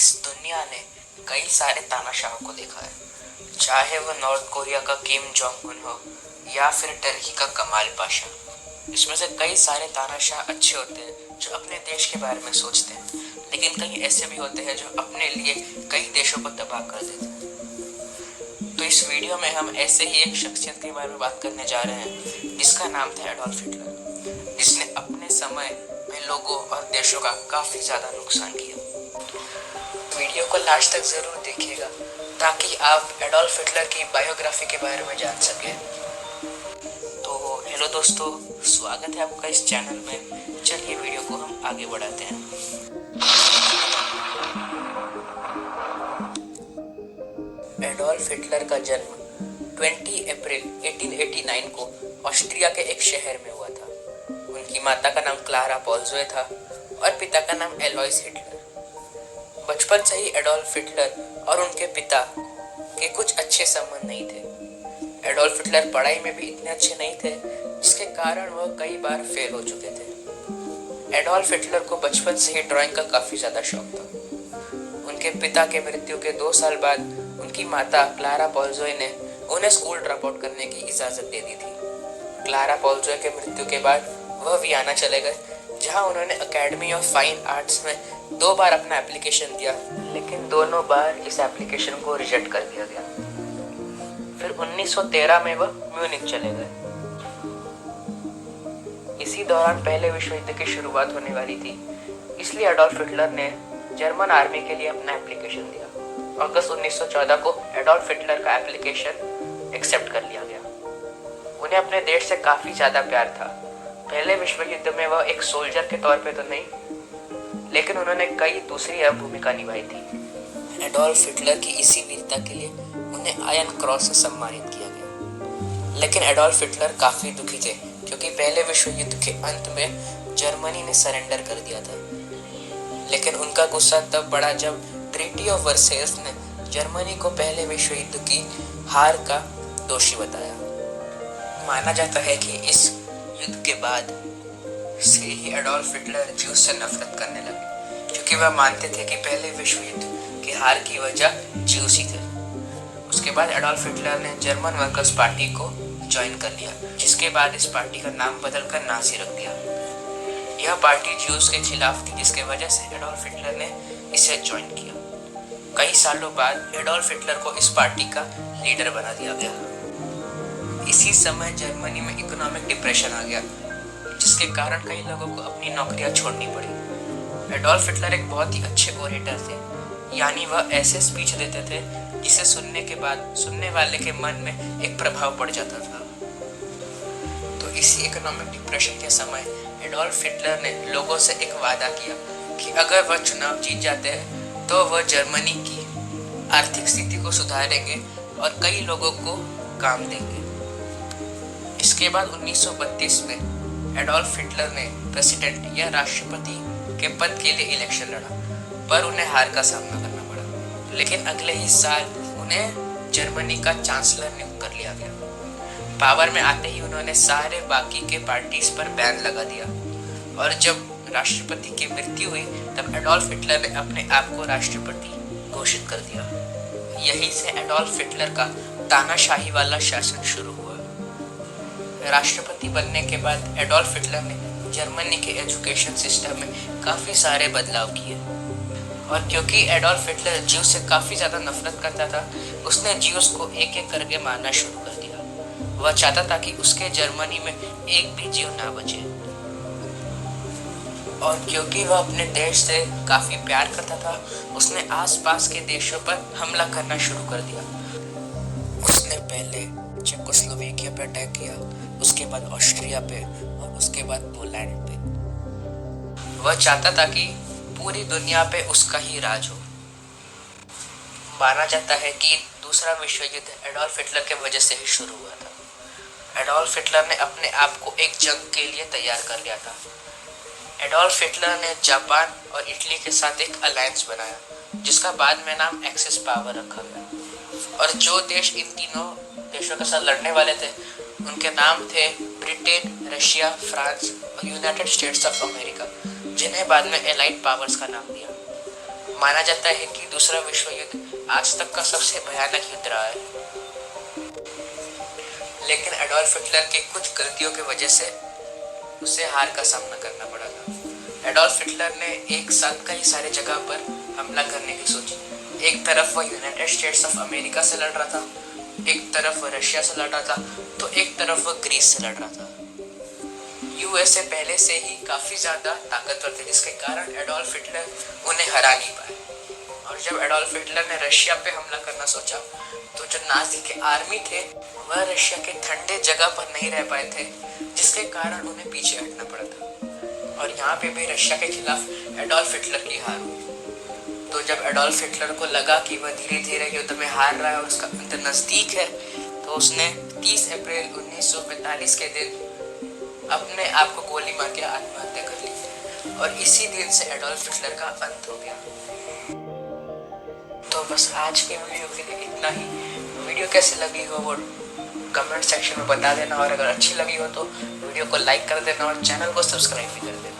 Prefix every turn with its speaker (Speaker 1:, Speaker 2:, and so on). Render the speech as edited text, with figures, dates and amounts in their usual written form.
Speaker 1: इस दुनिया ने कई सारे तानाशाहों को देखा है, चाहे वो नॉर्थ कोरिया का किम जोंग उन हो या फिर टर्की का कमाल पाशा। इसमें से कई सारे तानाशाह अच्छे होते हैं जो अपने देश के बारे में सोचते हैं, लेकिन कई ऐसे भी होते हैं जो अपने लिए कई देशों को तबाह कर देते हैं। तो इस वीडियो में हम ऐसे ही एक शख्सियत के बारे में बात करने जा रहे हैं जिसका नाम था एडोल्फ हिटलर, जिसने अपने समय में लोगों और देशों का काफ़ी ज़्यादा नुकसान किया। वीडियो को लास्ट तक ज़रूर देखिएगा ताकि आप एडोल्फ हिटलर की बायोग्राफी के बारे में जान सकें। तो हेलो दोस्तों, स्वागत है आपका इस चैनल में। चलिए वीडियो को हम आगे बढ़ाते हैं। एडोल्फ हिटलर का जन्म 20 अप्रैल 1889 को ऑस्ट्रिया के एक शहर में हुआ था। उनकी माता का नाम क्लारा पॉल्जोए था और पिता का नाम एलोइस हिटलर। बचपन से ही एडोल्फ हिटलर और उनके पिता के कुछ अच्छे संबंध नहीं थे। एडोल्फ हिटलर पढ़ाई में भी इतने अच्छे नहीं थे, जिसके कारण वह कई बार फेल हो चुके थे। एडोल्फ हिटलर को बचपन से ही ड्राइंग का काफ़ी ज़्यादा शौक था। उनके पिता के मृत्यु के 2 साल बाद उनकी माता क्लारा पॉल्जोए ने उन्हें स्कूल ड्रॉप आउट करने की इजाज़त दे दी थी। क्लारा पॉल्जोए के मृत्यु के बाद वह वियना चले गए, जहां उन्होंने एकेडमी ऑफ फाइन आर्ट्स में 2 बार अपना एप्लीकेशन दिया, लेकिन दोनों बार इस एप्लीकेशन को रिजेक्ट कर दिया गया। फिर 1913 में वह म्यूनिख चले गए। इसी दौरान पहले विश्व युद्ध की शुरुआत होने वाली थी, इसलिए एडोल्फ हिटलर ने जर्मन आर्मी के लिए अपना एप्लीकेशन दिया। अगस्त 1914 को एडोल्फ हिटलर का एप्लीकेशन एक्सेप्ट कर लिया गया। उन्हें अपने देश से काफ़ी ज़्यादा प्यार था। पहले विश्व युद्ध में वह एक सोल्जर के तौर पे तो नहीं, लेकिन उन्होंने कई दूसरी अहम भूमिका निभाई थी। एडोल्फ हिटलर की इसी वीरता के लिए उन्हें आयरन क्रॉस से सम्मानित किया गया। लेकिन एडोल्फ हिटलर काफ़ी दुखी थे, क्योंकि पहले विश्व युद्ध के अंत में जर्मनी ने सरेंडर कर दिया था। लेकिन उनका गुस्सा तब बढ़ा जब ट्रीटी ऑफ वर्सेल्स ने जर्मनी को पहले विश्व युद्ध की हार का दोषी बताया। माना जाता है कि इस युद्ध के बाद से ही एडोल्फ हिटलर ज्यूज से नफरत करने लगे, क्योंकि वह मानते थे कि पहले विश्व युद्ध की हार की वजह ज्यूज ही थे। उसके बाद एडोल्फ हिटलर ने जर्मन वर्कर्स पार्टी को ज्वाइन कर लिया, जिसके बाद इस पार्टी का नाम बदलकर नाजी रख दिया। यह पार्टी ज्यूज के खिलाफ थी, जिसके वजह से एडोल्फ हिटलर ने इसे ज्वाइन किया। कई सालों बाद एडोल्फ हिटलर को इस पार्टी का लीडर बना दिया गया। इसी समय जर्मनी में इकोनॉमिक डिप्रेशन आ गया, जिसके कारण कई लोगों को अपनी नौकरियां छोड़नी पड़ी। एडोल्फ हिटलर एक बहुत ही अच्छे ओरेटर थे, यानी वह ऐसे स्पीच देते थे जिसे सुनने के बाद सुनने वाले के मन में एक प्रभाव पड़ जाता था। तो इसी इकोनॉमिक डिप्रेशन के समय एडोल्फ हिटलर ने लोगों से एक वादा किया कि अगर वह चुनाव जीत जाते हैं तो वह जर्मनी की आर्थिक स्थिति को सुधारेंगे और कई लोगों को काम देंगे। इसके बाद 1932 में एडोल्फ हिटलर ने प्रेसिडेंट या राष्ट्रपति के पद के लिए इलेक्शन लड़ा, पर उन्हें हार का सामना करना पड़ा। लेकिन अगले ही साल उन्हें जर्मनी का चांसलर नियुक्त कर लिया गया। पावर में आते ही उन्होंने सारे बाकी के पार्टीज पर बैन लगा दिया, और जब राष्ट्रपति की मृत्यु हुई तब एडोल्फ हिटलर ने अपने आप को राष्ट्रपति घोषित कर दिया। यहीं से एडोल्फ हिटलर का तानाशाही वाला शासन शुरू हुआ। राष्ट्रपति बनने के बाद एडोल्फ हिटलर ने जर्मनी के एजुकेशन सिस्टम में काफ़ी सारे बदलाव किए, और क्योंकि एडोल्फ हिटलर ज्यूज से काफ़ी ज़्यादा नफरत करता था, उसने ज्यूज को एक एक करके मारना शुरू कर दिया। वह चाहता था कि उसके जर्मनी में एक भी जीव ना बचे, और क्योंकि वह अपने देश से काफ़ी प्यार करता था, उसने आसपास के देशों पर हमला करना शुरू कर दिया। उसने पहले चेकोस्लोवेकिया पे अटैक किया, उसके बाद ऑस्ट्रिया पे और उसके बाद पोलैंड पे। वह चाहता था कि पूरी दुनिया पे उसका ही राज हो। माना जाता है कि दूसरा विश्व युद्ध एडोल्फ हिटलर के वजह से ही शुरू हुआ था। एडोल्फ हिटलर ने अपने आप को एक जंग के लिए तैयार कर लिया था। एडोल्फ हिटलर ने जापान और इटली के साथ एक अलायंस बनाया, जिसका बाद में नाम एक्सिस पावर रखा गया। और जो देश इन तीनों देशों के साथ लड़ने वाले थे, उनके नाम थे ब्रिटेन, रशिया, फ्रांस और यूनाइटेड स्टेट्स ऑफ अमेरिका, जिन्हें बाद में एलाइड पावर्स का नाम दिया। माना जाता है कि दूसरा विश्व युद्ध आज तक का सबसे भयानक युद्ध रहा है। लेकिन एडोल्फ हिटलर की कुछ गलतियों की वजह से उसे हार का सामना करना पड़ा था। एडोल्फ हिटलर ने एक साथ कई सारे जगह पर हमला करने की सोची। एक तरफ वह यूनाइटेड स्टेट्स ऑफ अमेरिका से लड़ रहा था, एक तरफ वह रशिया से लड़ रहा था, तो एक तरफ वह ग्रीस से लड़ रहा था। यूएसए पहले से ही काफ़ी ज़्यादा ताकतवर थे, जिसके कारण एडोल्फ हिटलर उन्हें हरा नहीं पाए। और जब एडोल्फ हिटलर ने रशिया पे हमला करना सोचा तो जो नाजी के आर्मी थे वह रशिया के ठंडे जगह पर नहीं रह पाए थे, जिसके कारण उन्हें पीछे हटना पड़ा था। और यहाँ पे भी रशिया के खिलाफ एडोल्फ हिटलर की हार हुई। तो जब एडोल्फ हिटलर को लगा कि वह धीरे धीरे युद्ध में हार रहा है और उसका अंत नज़दीक है, तो उसने 30 अप्रैल 1942 के दिन अपने आप को गोली मार के आत्महत्या कर ली। और इसी दिन से एडोल्फ हिटलर का अंत हो गया। तो बस आज के वीडियो के लिए इतना ही। वीडियो कैसी लगी हो वो कमेंट सेक्शन में बता देना, और अगर अच्छी लगी हो तो वीडियो को लाइक कर देना और चैनल को सब्सक्राइब भी कर देना।